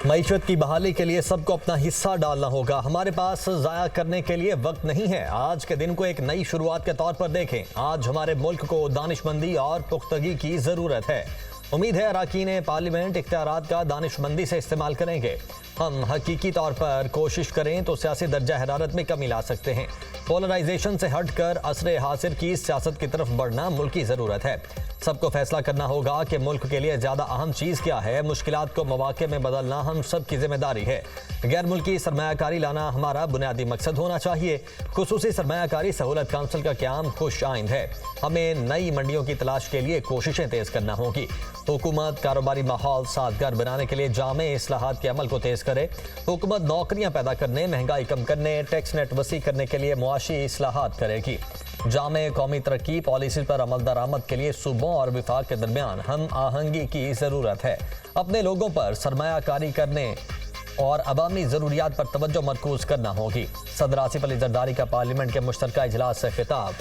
मईशत की बहाली के लिए सबको अपना हिस्सा डालना होगा। हमारे पास ज़ाया करने के लिए वक्त नहीं है। आज के दिन को एक नई शुरुआत के तौर पर देखें। आज हमारे मुल्क को दानिशमंदी और पुख्तगी की ज़रूरत है। उम्मीद है अरकान पार्लियामेंट इख्तियारात का दानिशमंदी से इस्तेमाल करेंगे। हम हकीकी तौर पर कोशिश करें तो सियासी दर्जा हरारत में कमी ला सकते हैं। पोलराइजेशन से हटकर असरे हासिर की सियासत की तरफ बढ़ना मुल्क की ज़रूरत है। सबको फैसला करना होगा कि मुल्क के लिए ज़्यादा अहम चीज़ क्या है। मुश्किलात को मौके में बदलना हम सब की जिम्मेदारी है। गैर मुल्की सरमायाकारी लाना हमारा बुनियादी मकसद होना चाहिए। खुसूसी सरमायाकारी सहूलत काउंसिल का क़याम खुश आइंद है। हमें नई मंडियों की तलाश के लिए कोशिशें तेज़ करना होगी। हुकूमत कारोबारी माहौल साजगार बनाने के लिए जामे इस्लाहात के अमल को तेज़ करे। हुकूमत नौकरियां पैदा करने, महंगाई कम करने, टैक्स नेट वसी करने के लिए मुआशी इस्लाहात करेगी। जामे कौमी तरक्की पॉलिसी पर अमल दरामद के लिए सूबों और विफाक के दरमियान हम आहंगी की ज़रूरत है। अपने लोगों पर सरमायाकारी करने और अवामी ज़रूरियात पर तवज्जो मरकूज करना होगी। सदर आसिफ अली जरदारी का पार्लियामेंट के मुश्तरका इजलास से खिताब।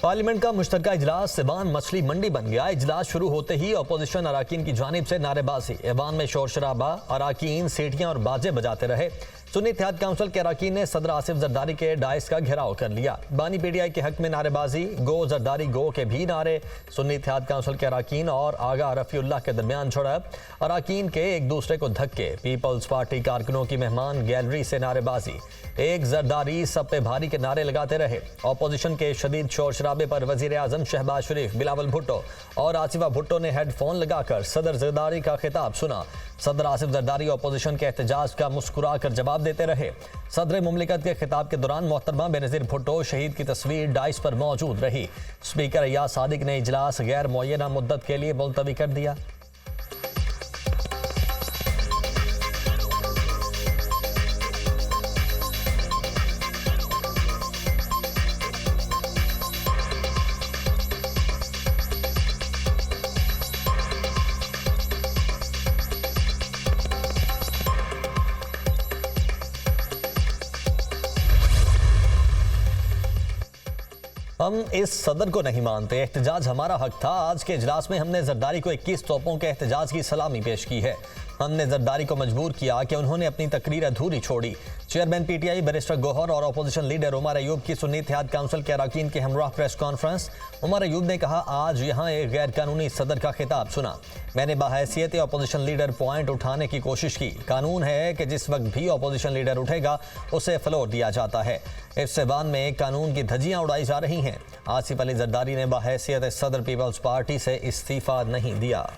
पार्लियामेंट का मुश्तरका इजलास सिवान मछली मंडी बन गया। इजलास शुरू होते ही अपोजिशन अरकान की जानिब से नारेबाजी, ऐवान में शोर शराबा, अरकान सीटियां और बाजे बजाते रहे। सुन्नी इत्तेहाद काउंसिल के अरकान ने सदर आसिफ जरदारी के डाइस का घेराव कर लिया। बानी पीटीआई के हक में नारेबाजी, गो जरदारी गो के भी नारे। सुन्नी इत्तेहाद काउंसिल के अरकान और आगा रफीउल्लाह के दरमियान झड़प, अरकान के एक दूसरे को धक्के। पीपल्स पार्टी कारकुनों की मेहमान गैलरी से नारेबाजी, एक जरदारी सब पे भारी के नारे लगाते रहे। अपोजिशन के शदीद शोर शराबे पर वजीर आजम शहबाज शरीफ, बिलावल भुट्टो और आसिफा भुट्टो ने हेडफोन लगाकर सदर जरदारी का खिताब सुना। सदर आसिफ जरदारी अपोजिशन के एहतजाज का मुस्कुरा कर जवाब देते रहे। सदर मुमलिकत के खिताब के दौरान मोहतरमा बेनज़ीर भुट्टो शहीद की तस्वीर डाइस पर मौजूद रही। स्पीकर अय्याज सादिक ने इजलास गैर मुअय्यना मुद्दत के लिए मुलतवी कर दिया। हम इस सदर को नहीं मानते। एहतजाज हमारा हक था। आज के इजलास में हमने जरदारी को 21 तोपों के एहतजाज की सलामी पेश की है। हमने जरदारी को मजबूर किया कि उन्होंने अपनी तकरीर अधूरी छोड़ी। चेयरमैन पीटीआई बैरिस्टर गौहर और अपोजिशन लीडर उमर अयूब की सुन्नी इत्तेहाद काउंसिल के अरकान के हमराह प्रेस कॉन्फ्रेंस। उमर अयूब ने कहा, आज यहाँ एक गैर कानूनी सदर का खिताब सुना। मैंने बाहैसियत अपोजिशन लीडर पॉइंट उठाने की कोशिश की। कानून है कि जिस वक्त भी अपोजिशन लीडर उठेगा उसे फ्लोर दिया जाता है। इस सेवान में कानून की धज्जियां उड़ाई जा रही हैं। आसिफ अली जरदारी ने बाहैसियत सदर पीपल्स पार्टी से इस्तीफा नहीं दिया।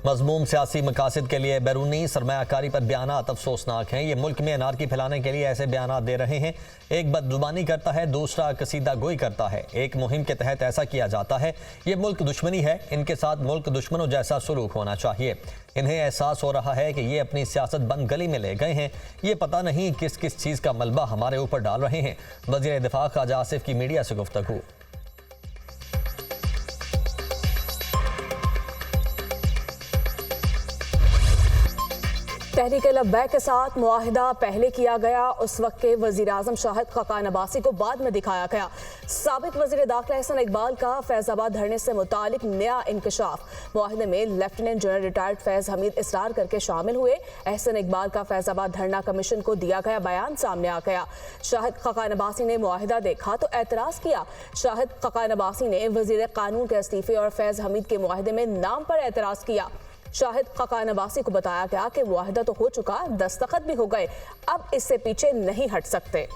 मज़मूम सियासी मकासद के लिए बैरूनी सरमायाकारी पर बयानात अफसोसनाक हैं। ये मुल्क में अनारकी फैलाने के लिए ऐसे बयानात दे रहे हैं। एक बदजुबानी करता है, दूसरा कसीदा गोई करता है। एक मुहिम के तहत ऐसा किया जाता है। ये मुल्क दुश्मनी है। इनके साथ मुल्क दुश्मनों जैसा सलूक होना चाहिए। इन्हें एहसास हो रहा है कि ये अपनी सियासत बंद गली में ले गए हैं। ये पता नहीं किस किस चीज़ का मलबा हमारे ऊपर डाल रहे हैं। वज़ीर दिफा ख्वाजा आसिफ की मीडिया से गुफ्तगू। तहरीक लब्बैक के साथ मुआहिदा पहले किया गया। उस वक्त के वज़ीर आज़म शाहिद खकान अब्बासी को बाद में दिखाया गया। साबिक वज़ीर दाखिला एहसन इकबाल का फैज़ाबाद धरने से मुतालिक नया इंकशाफ। मुआहिदे में लेफ्टिनेंट जनरल रिटायर्ड फैज़ हमीद इसरार करके शामिल हुए। एहसन इकबाल का फैज़ाबाद धरना कमीशन को दिया गया बयान सामने आ गया। शाहिद खकान अब्बासी ने मुआहिदा देखा तो एतराज़ किया। शाहिद खकान अब्बासी ने वज़ीर कानून के इस्तीफे और फैज़ हमीद के मुआहिदे में नाम पर एतराज़ किया। शाहिद खकान अब्बासी को बताया गया कि मुआहिदा तो हो चुका, दस्तखत भी हो गए, अब इससे पीछे नहीं हट सकते।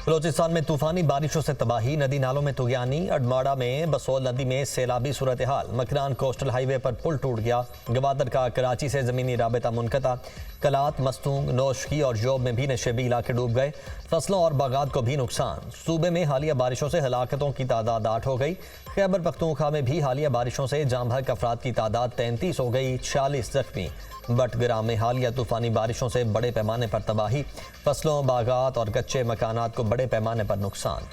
बलोचिस्तान में तूफानी बारिशों से तबाही, नदी नालों में तुगयानी। अडमाड़ा में बसोल नदी में सैलाबी सूरत हाल। मकरान कोस्टल हाईवे पर पुल टूट गया। गवादर का कराची से ज़मीनी राबता मुनक़ता। कलात, मस्तूंग, नौशकी और जोब में भी नशेबी इलाके डूब गए। फसलों और बागात को भी नुकसान। सूबे में हालिया बारिशों से हलाकतों की तादाद 8 हो गई। खैबर पख्तूनख्वा में भी हालिया बारिशों से जाम बहक अफराद की तादाद 33 हो गई, 46 जख्मी। बटग्राम में हालिया तूफानी बारिशों से बड़े पैमाने पर तबाही। फसलों, बागात और कच्चे मकानात को बड़े पैमाने पर नुकसान।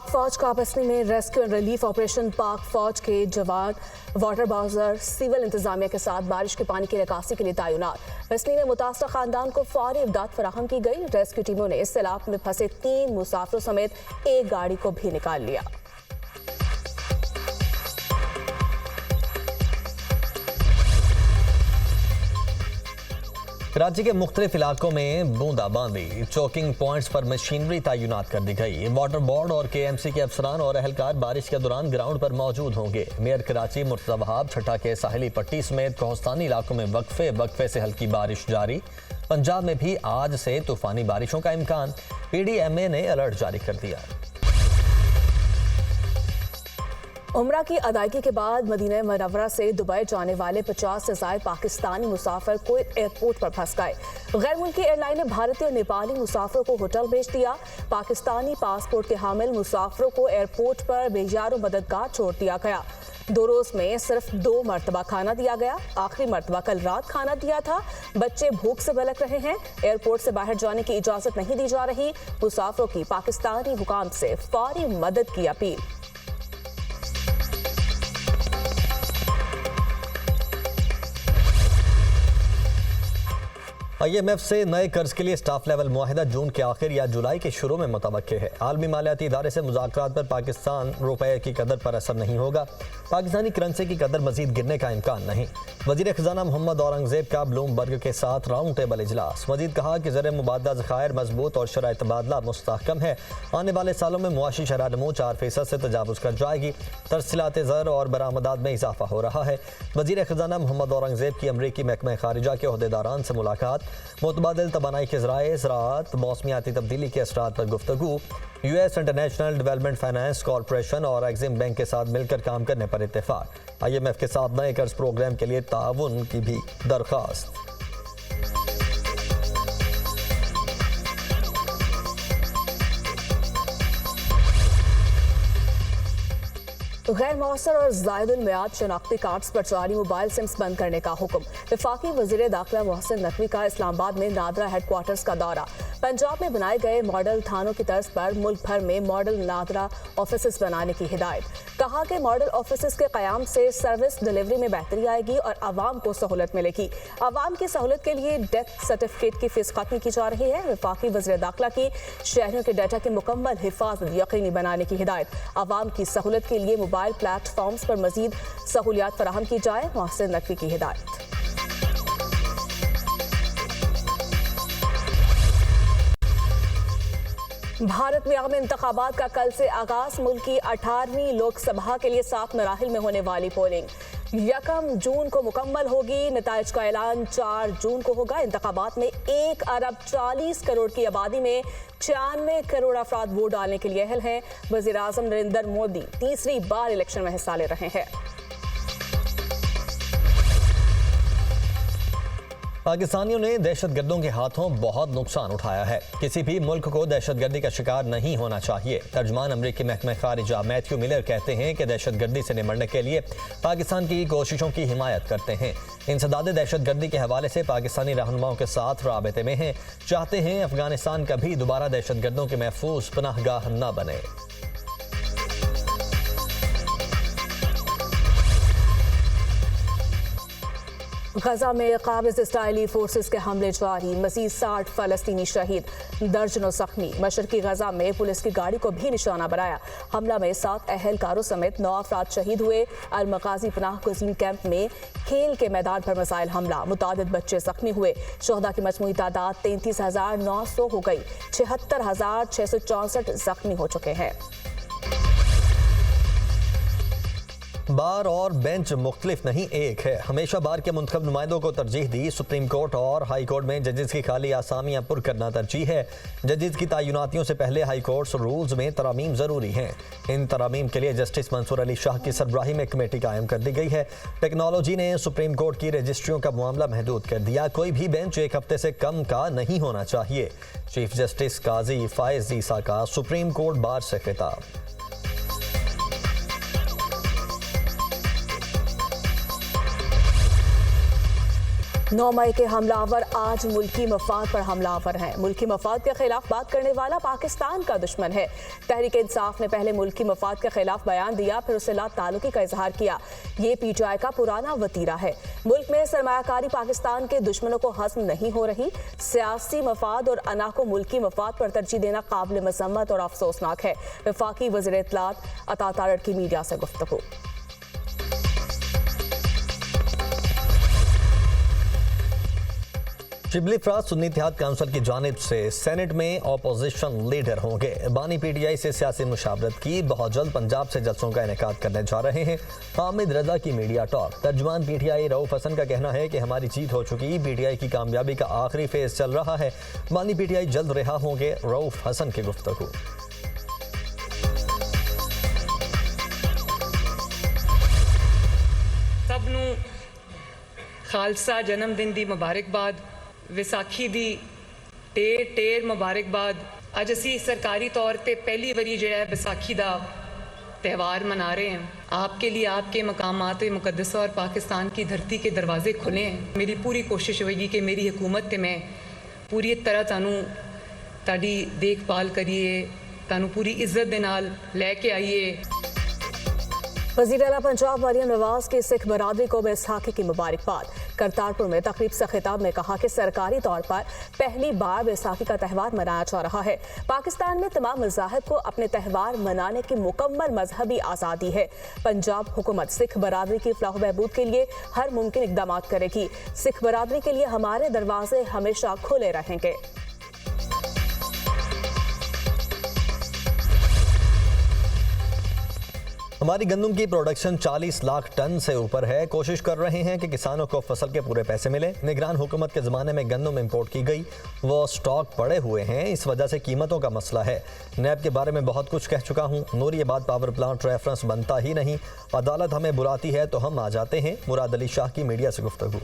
पाक फौज का बसनी में रेस्क्यू एंड रिलीफ ऑपरेशन। पाक फौज के जवान वाटर बाउजर सिविल इंतजामिया के साथ बारिश के पानी की निकासी के लिए तैनात। बसनी में मुतासरा खानदान को फौरी इमदाद फराहम की गई। रेस्क्यू टीमों ने इस सैलाब में फंसे 3 मुसाफिरों समेत एक गाड़ी को भी निकाल लिया। कराची के मुख्तलिफ इलाकों में बूंदाबांदी, चोकिंग पॉइंट्स पर मशीनरी तैनात कर दी गई। वाटर बोर्ड और KMC के अफसरान और अहलकार बारिश के दौरान ग्राउंड पर मौजूद होंगे। मेयर कराची मुर्तज़ा वहाब छठा के साहिली पट्टी समेत कोहस्तानी इलाकों में वक्फे से हल्की बारिश जारी। पंजाब में भी आज से तूफानी बारिशों का इम्कान। PDMA ने अलर्ट जारी कर दिया। उम्रा की अदायगी के बाद मदीना मुनव्वरा से दुबई जाने वाले 50 से ज्यादा पाकिस्तानी मुसाफिर कुवैत एयरपोर्ट पर फंस गए। गैर मुल्की एयरलाइन ने भारतीय और नेपाली मुसाफिरों को होटल भेज दिया। पाकिस्तानी पासपोर्ट के हामिल मुसाफिरों को एयरपोर्ट पर बेयारो मददगार छोड़ दिया गया। 2 रोज में सिर्फ 2 मरतबा खाना दिया गया। आखिरी मरतबा कल रात खाना दिया था। बच्चे भूख से बलक रहे हैं। एयरपोर्ट से बाहर जाने की इजाजत नहीं दी जा रही। मुसाफिरों की पाकिस्तानी हुकाम से फौरी मदद की अपील। IMF से नए कर्ज के लिए स्टाफ लेवल मुआहिदा जून के आखिर या जुलाई के शुरू में मुतवक्के है। आलमी मालियाती इदारे से मुज़ाकरात पर पाकिस्तान रुपये की कदर पर असर नहीं होगा। पाकिस्तानी करेंसी की कदर मजीद गिरने का इम्कान नहीं। वज़ीर ख़जाना मोहम्मद औरंगज़ेब का ब्लूमबर्ग के साथ राउंड टेबल इजलास। मजीद कहा कि ज़र मुबादला ज़खायर मजबूत और शराय तबादला मुस्तहकम है। आने वाले सालों में मुआशी शरह नमू 4% से तजावुज़ कर जाएगी। तरसीलात ज़र और बरामदात में इजाफा हो रहा है। वज़ीर ख़जाना मोहम्मद औरंगज़ेब की अमरीकी महकमा खारिजा के ओहदेदारान से मुलाकात। मुतबादिल तबानाई के ज़राए, ज़राअत, मौसमियाती तब्दीली के असरात पर गुफ्तगू। US international development finance corporation और एग्जिम बैंक के साथ मिलकर काम करने पर इत्तेफाक। IMF के साथ नए कर्ज प्रोग्राम के लिए ताउन की भी दरख्वास्त। गैर मौसर और ज़ायदुल मियाद शनाख्ती कार्ड्स पर जारी मोबाइल सिम्स बंद करने का हुक्म। वफाकी वज़ीर दाखिला मोहसिन नकवी का इस्लामाबाद में नादरा हेडक्वार्टर्स का दौरा। पंजाब में बनाए गए मॉडल थानों की तर्ज पर मुल्क भर में मॉडल नादरा ऑफिस बनाने की हिदायत। कहा कि मॉडल ऑफिस के क़याम से सर्विस डिलीवरी में बेहतरी आएगी और आवाम को सहूलत मिलेगी। आवाम की सहूलत के लिए डेथ सर्टिफिकेट की फीस खत्म की जा रही है। वफाकी वज़ीर दाखिला की शहरियों के डाटा की मुकम्मल हिफाजत यकीनी बनाने की हिदायत। आवाम की सहूलत के लिए मोबाइल प्लेटफॉर्म्स पर मजीद सहूलियात फराहम की जाए। मोहसिन नकवी की हिदायत। भारत में आम इंतखाबात का कल से आगाज। मुल्क की 18वीं लोकसभा के लिए 7 मराहिल में होने वाली पोलिंग 1 जून को मुकम्मल होगी। नताइज का ऐलान 4 जून को होगा। इंतखाबात में 1 अरब 40 करोड़ की आबादी में 96 करोड़ अफराद वोट डालने के लिए अहल हैं। वज़ीर आज़म नरेंद्र मोदी तीसरी बार इलेक्शन में हिस्सा ले रहे हैं। पाकिस्तानियों ने दहशतगर्दों के हाथों बहुत नुकसान उठाया है। किसी भी मुल्क को दहशतगर्दी का शिकार नहीं होना चाहिए। तर्जमान अमरीकी महकमा खारिजा मैथ्यू मिलर कहते हैं कि दहशतगर्दी से निमटने के लिए पाकिस्तान की कोशिशों की हिमायत करते हैं। इंसदाद दहशतगर्दी के हवाले से पाकिस्तानी रहनुमाओं के साथ राबते में हैं। चाहते हैं अफगानिस्तान कभी दोबारा दहशतगर्दों के महफूज पनाहगाह न बने। गजा में काबिज इस्राइली फोर्सेस के हमले जारी। मजीद 60 फलस्तीनी शहीद, दर्जनों जख्मी। मशरकी गजा में पुलिस की गाड़ी को भी निशाना बनाया। हमला में 7 अहलकारों समेत 9 अफराद शहीद हुए। अल-मगाजी पनाह गुज़ीन कैंप में खेल के मैदान पर मिसाइल हमला, मुतादिद बच्चे जख्मी हुए। शोहदा की मजमूई तादाद 33,900 हो गई। 76,664 जख्मी हो चुके हैं। बार और बेंच मुख्तलिफ नहीं, एक है। हमेशा बार के मुंतखब नुमाइंदों को तरजीह दी। सुप्रीम कोर्ट और हाई कोर्ट में जजेस की खाली आसामियां पुर करना तरजीह है। जजेस की तैनातियों से पहले हाई कोर्ट्स रूल्स में तरामीम ज़रूरी हैं। इन तरामीम के लिए जस्टिस मंसूर अली शाह की सरबराही में कमेटी कायम कर दी गई है। टेक्नोलॉजी ने सुप्रीम कोर्ट की रजिस्ट्रियों का मामला महदूद कर दिया। कोई भी बेंच 1 हफ्ते से कम का नहीं होना चाहिए। चीफ जस्टिस काजी फायज ईसा का सुप्रीम कोर्ट बार से खिताब। 9 मई के हमलावर आज मुल्की मफाद पर हमलावर हैं। मुल्की मफाद के खिलाफ बात करने वाला पाकिस्तान का दुश्मन है। तहरीक इंसाफ ने पहले मुल्की मफाद के खिलाफ बयान दिया, फिर उससे ला ताल्लुकी का इजहार किया। ये पीटीआई का पुराना वतीरा है। मुल्क में सरमायाकारी पाकिस्तान के दुश्मनों को हज़म नहीं हो रही। सियासी मफाद और अना को मुल्की मफाद पर तरजीह देना काबिल मजम्मत और अफसोसनाक है। वफाकी वज़ीर इत्तलात अता तारड़ की मीडिया से गुफ्तगू। शिबली अफराद सुन्नी इत्तेहाद काउंसिल की जानिब से सेनेट में अपोजिशन लीडर होंगे। बानी पीटीआई से सियासी मुशावरत की बहुत जल्द पंजाब से जलसों का इनेकाद करने जा रहे हैं। हामिद रजा की मीडिया टॉक। तर्जुमान पीटीआई रऊफ हसन का कहना है कि हमारी जीत हो चुकी, पीटीआई की कामयाबी का आखिरी फेज चल रहा है। बानी पीटीआई जल्द रिहा होंगे, रऊफ हसन की गुफ्तगू। सबनू खालसा जन्मदिन दी मुबारकबाद, विसाखी दी ढेर मुबारकबाद। अज असी सरकारी तौर पे पहली बारी जो है विसाखी दा त्यौहार मना रहे हैं। आपके लिए आपके मकामात मुकद्दसा और पाकिस्तान की धरती के दरवाजे खुले हैं। मेरी पूरी कोशिश होगी कि मेरी हुकूमत ते मैं पूरी तरह तानू ताड़ी देखभाल करिए, तानू पूरी इज्जत दे नाल लैके आइए। वज़ीर आला पंजाब मरियम नवाज की सिख बरादरी को बैसाखी की मुबारकबाद। करतारपुर में तकरीब से खिताब में कहा कि सरकारी तौर पर पहली बार बैसाखी का त्यौहार मनाया जा रहा है। पाकिस्तान में तमाम मज़ाहिब को अपने त्यौहार मनाने की मुकम्मल मजहबी आज़ादी है। पंजाब हुकूमत सिख बरादरी की फलाह बहबूद के लिए हर मुमकिन इकदाम करेगी। सिख बरादरी के लिए हमारे दरवाजे हमेशा खुले रहेंगे। हमारी गंदम की प्रोडक्शन 40 लाख टन से ऊपर है। कोशिश कर रहे हैं कि किसानों को फसल के पूरे पैसे मिले। निगरान हुकूमत के ज़माने में गंदम इंपोर्ट की गई, वो स्टॉक पड़े हुए हैं, इस वजह से कीमतों का मसला है। नैब के बारे में बहुत कुछ कह चुका हूँ। नूरियाबाद पावर प्लांट रेफरेंस बनता ही नहीं। अदालत हमें बुलाती है तो हम आ जाते हैं। मुराद अली शाह की मीडिया से गुफ्तगू।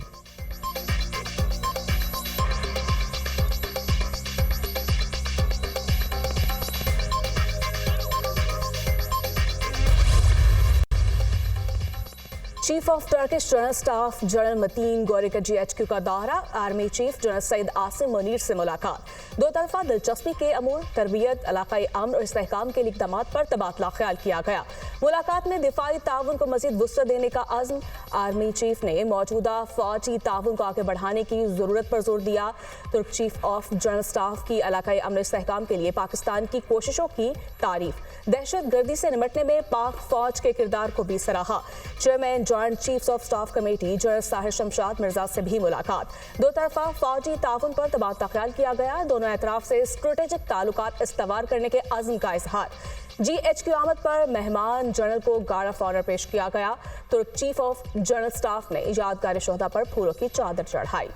Chief of Turkish general staff general मतीन गौरी का GHQ का दौरा। Army chief general Syed Asim Munir से मुलाकात। दो तरफा दिलचस्पी के अमूर, तरबियत, इलाकाई अमन और इस्तेहकाम के इक़दामात पर तबादला ख्याल किया गया। मुलाकात में दिफाई ताउन को मज़ीद वुसअत देने का अज़्म। आर्मी चीफ ने मौजूदा फौजी ताउन को आगे बढ़ाने की ज़रूरत पर जोर दिया। तुर्क चीफ ऑफ जनरल स्टाफ की इलाकाई अमन इस्तेहकाम के लिए पाकिस्तान की कोशिशों की तारीफ। दहशत गर्दी से निपटने में पाक फौज के किरदार को भी सराहा। Chairman joint chiefs of staff committee general Sahir Shamshad Mirza से भी मुलाकात। दो तरफा फौजी ताउन पर तबादला ख्याल किया गया। दोनों एतराफ से स्ट्रेटेजिक ताल्लुकात इस्तवार करने के अज़्म का इजहार। GHQ आमद पर मेहमान जनरल को गार्ड ऑफ ऑनर पेश किया गया। तुर्क चीफ ऑफ जनरल स्टाफ ने यादगार शोहदा पर फूलों की चादर चढ़ाई।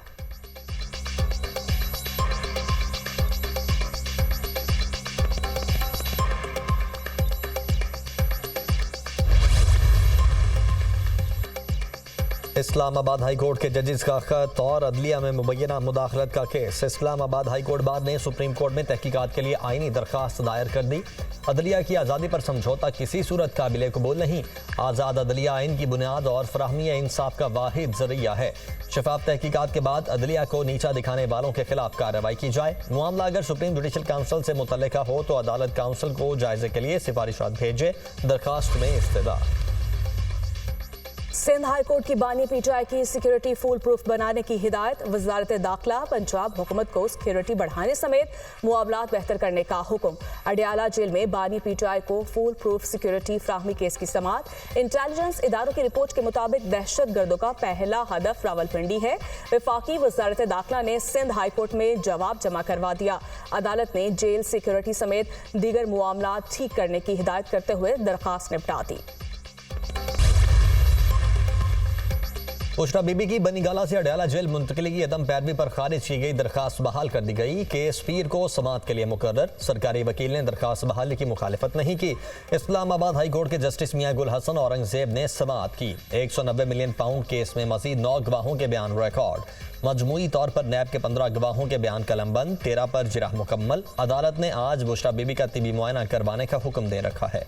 इस्लामाबाद हाई कोर्ट के जजेस का खत और अदलिया में मुबैना मुदाखलत का case. Islamabad high court bar ने सुप्रीम कोर्ट में तहकीकात के लिए आईनी दरख्वास्त दायर कर दी। अदलिया की आज़ादी पर समझौता किसी सूरत काबिल कबूल नहीं। आज़ाद अदलिया आइन की बुनियाद और फराहमी इंसाफ का वाहिद जरिया है। शफाफ तहकीकात के बाद अदलिया को नीचा दिखाने वालों के खिलाफ कार्रवाई की जाए। मामला अगर सुप्रीम जुडिशल काउंसिल से मुतल्लिका हो तो अदालत काउंसिल को जायजे के लिए सिफारिशात भेजे। दरखास्त में इस्तदा। सिंध हाई कोर्ट की बानी पीटीआई की सिक्योरिटी फूल प्रूफ बनाने की हिदायत। वजारत दाखिला पंजाब हुकूमत को सिक्योरिटी बढ़ाने समेत मुआवलात बेहतर करने का हुक्म। अडियाला जेल में बानी पीटीआई को फूल प्रूफ सिक्योरिटी फ्राहमी केस की समाअत। इंटेलिजेंस इदारों की रिपोर्ट के मुताबिक दहशत गर्दों का पहला हदफ रावलपिंडी है। वफाकी वजारत दाखिला ने सिंध हाई कोर्ट में जवाब जमा करवा दिया। अदालत ने जेल सिक्योरिटी समेत दीगर मुआवलात ठीक करने की हिदायत करते हुए दरखास्त निपटा दी। बुशरा बीबी की बनीगाला से अडयाला जेल मुंतकिली की अदम पैरवी पर खारिज की गई दरखास्त बहाल कर दी गई। केस पीर को समाअत के लिए मुकर्रर। सरकारी वकील ने दरखास्त बहाली की मुखालिफत नहीं की। इस्लामाबाद हाई कोर्ट के जस्टिस मियां गुल हसन औरंगजेब ने समाअत की। 190 मिलियन पाउंड केस में मजीद 9 गवाहों के बयान रिकॉर्ड। मजमूई तौर पर नैब के 15 गवाहों के बयान कलमबंद। 13 पर जिरह मुकम्मल। अदालत ने आज बुशरा बीबी का तिबी मुआयना करवाने का हुक्म दे रखा है।